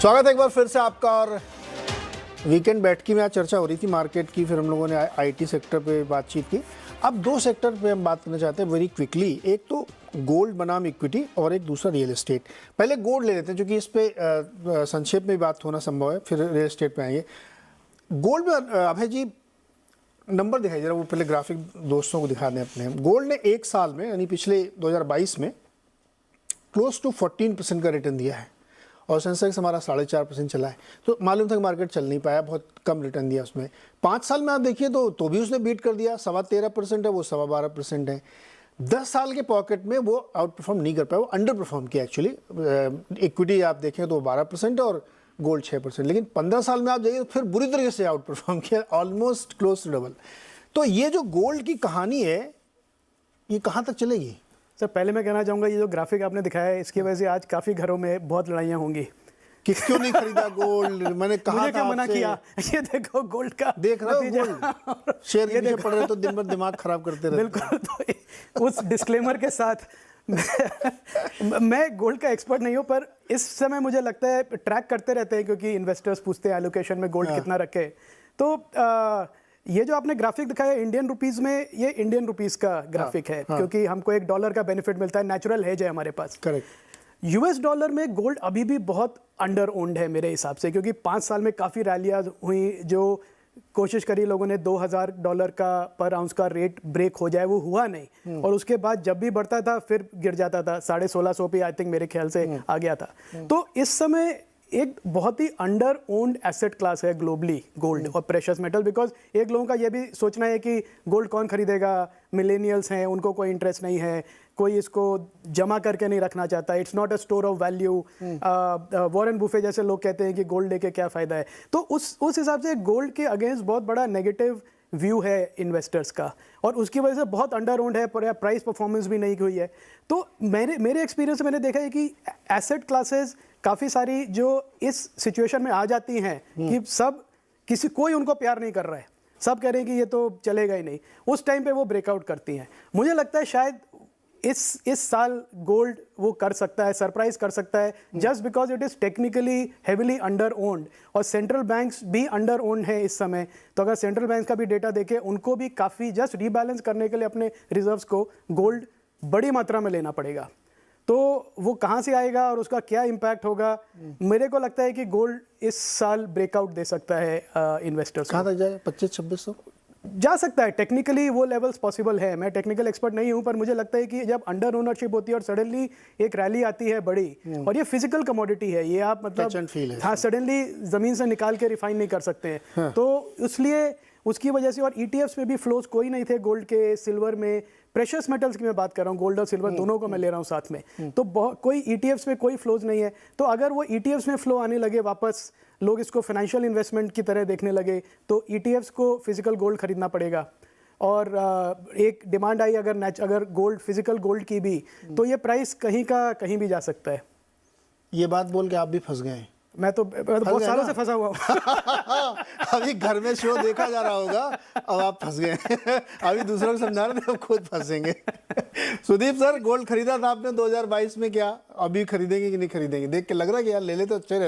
स्वागत है एक बार फिर से आपका। और वीकेंड बैठकी में आज चर्चा हो रही थी मार्केट की, फिर हम लोगों ने आईटी सेक्टर पे बातचीत की। अब दो सेक्टर पे हम बात करना चाहते हैं वेरी क्विकली। एक तो गोल्ड बनाम इक्विटी और एक दूसरा रियल एस्टेट। पहले गोल्ड ले लेते हैं क्योंकि इस पे संक्षेप में बात होना संभव है, फिर रियल एस्टेट पे आएंगे। गोल्ड में अभय जी नंबर दिखाई जरा, वो पहले ग्राफिक दोस्तों को दिखा दें अपने। गोल्ड ने एक साल में यानी पिछले 2022 में क्लोज टू 14% का रिटर्न दिया है और सेंसेक्स हमारा 4.5% चला है। तो मालूम था कि मार्केट चल नहीं पाया, बहुत कम रिटर्न दिया उसमें। 5 साल में आप देखिए तो भी उसने बीट कर दिया, 13.25% है, वो 12.25% है। 10 साल के पॉकेट में वो आउट परफॉर्म नहीं कर पाया, वो अंडर परफॉर्म किया एक्चुअली। इक्विटी आप देखें तो 12% और गोल्ड 6%। लेकिन 15 साल में आप जाइए तो फिर बुरी तरीके से आउट परफॉर्म किया, ऑलमोस्ट क्लोज टू डबल। तो ये जो गोल्ड की कहानी है ये कहाँ तक चलेगी? सर पहले मैं कहना चाहूँगा ये जो ग्राफिक आपने दिखाया है इसकी वजह से आज काफ़ी घरों में बहुत लड़ाइयाँ होंगी कि क्यों नहीं खरीदा गोल्ड। मैंने कहा मुझे था क्या मना आपसे। किया? ये देखो गोल्ड का देख रहे हो गोल्ड शेयर के पीछे पड़ रहे तो दिन भर दिमाग खराब करते रहते। बिल्कुल। तो उस डिस्क्लेमर के साथ मैं गोल्ड का एक्सपर्ट नहीं हूँ, पर इस समय मुझे लगता है ट्रैक करते रहते हैं क्योंकि इन्वेस्टर्स पूछते हैं एलोकेशन में गोल्ड कितना रखे। तो ये जो आपने ग्राफिक दिखाया इंडियन रुपीस में, ये इंडियन रुपीस का ग्राफिक है क्योंकि हमको $1 का बेनिफिट मिलता है, नेचुरल हेज है हमारे पास। करेक्ट। यूएस डॉलर में गोल्ड अभी भी बहुत अंडर ओन्ड है मेरे हिसाब से, क्योंकि 5 साल में काफ़ी रैलियाँ हुई। जो कोशिश करी लोगों ने $2,000 का पर आउंस का रेट ब्रेक हो जाए, वो हुआ नहीं। और उसके बाद जब भी बढ़ता था फिर गिर जाता था, 1650 पे आई थिंक मेरे ख्याल से आ गया था। तो इस समय एक बहुत ही अंडर ओन्ड एसेट क्लास है ग्लोबली गोल्ड और प्रेशियस मेटल। बिकॉज एक लोगों का ये भी सोचना है कि गोल्ड कौन खरीदेगा, मिलेनियल्स हैं, उनको कोई इंटरेस्ट नहीं है, कोई इसको जमा करके नहीं रखना चाहता, it's not a store of value. Warren Buffett जैसे लोग कहते हैं कि गोल्ड लेके क्या फ़ायदा है। तो उस हिसाब से गोल्ड के अगेंस्ट बहुत बड़ा नेगेटिव व्यू है इन्वेस्टर्स का, और उसकी वजह से बहुत अंडर ओन्ड है, पर प्राइस परफॉर्मेंस भी नहीं हुई है। तो मेरे एक्सपीरियंस से मैंने देखा है कि एसेट क्लासेस काफ़ी सारी जो इस सिचुएशन में आ जाती हैं कि कोई उनको प्यार नहीं कर रहा है, सब कह रहे हैं कि ये तो चलेगा ही नहीं, उस टाइम पे वो ब्रेकआउट करती हैं। मुझे लगता है शायद इस साल गोल्ड वो कर सकता है, सरप्राइज कर सकता है, just because it is technically heavily under owned और सेंट्रल बैंक्स भी अंडर ओन्ड है इस समय। तो अगर सेंट्रल बैंक्स का भी डेटा देखें, उनको भी काफ़ी जस्ट रीबैलेंस करने के लिए अपने रिजर्व्स को गोल्ड बड़ी मात्रा में लेना पड़ेगा। तो वो कहाँ से आएगा और उसका क्या इम्पैक्ट होगा, मेरे को लगता है कि गोल्ड इस साल ब्रेकआउट दे सकता है इन्वेस्टर्स। कहाँ तक जाएगा? 2500-2600 जा सकता है, टेक्निकली वो लेवल्स पॉसिबल है। मैं टेक्निकल एक्सपर्ट नहीं हूं, पर मुझे लगता है कि जब अंडर ओनरशिप होती है और सडनली एक रैली आती है बड़ी, और ये फिजिकल कमोडिटी है, ये आप मतलब हाँ सडनली ज़मीन से निकाल के रिफाइन नहीं कर सकते हैं। हाँ। तो इसलिए उसकी वजह से, और ईटीएफ्स में भी फ्लोज कोई नहीं थे गोल्ड के, सिल्वर में, प्रेशियस मेटल्स की मैं बात कर रहा हूँ, गोल्ड और सिल्वर दोनों को मैं ले रहा हूँ साथ में। तो कोई ईटीएफ्स में कोई फ्लोज नहीं है। तो अगर वो ईटीएफ्स में फ्लो आने लगे वापस, लोग इसको फाइनेंशियल इन्वेस्टमेंट की तरह देखने लगे, तो ईटीएफ्स को फिजिकल गोल्ड खरीदना पड़ेगा। और एक डिमांड आई अगर गोल्ड, फिजिकल गोल्ड की भी, तो ये प्राइस कहीं का कहीं भी जा सकता है। ये बात बोल के आप भी फंस गए? मैं तो बहुत सालों से फंसा हुआ हूँ। अभी घर में शो देखा जा रहा होगा, अब आप फंस गए। अभी दूसरों को समझा रहे थे, अब खुद फंसेंगे। सुदीप सर, गोल्ड खरीदा था आपने 2022 में, क्या अभी खरीदेंगे कि नहीं खरीदेंगे? देख के लग रहा है कि यार ले ले तो अच्छे रहते।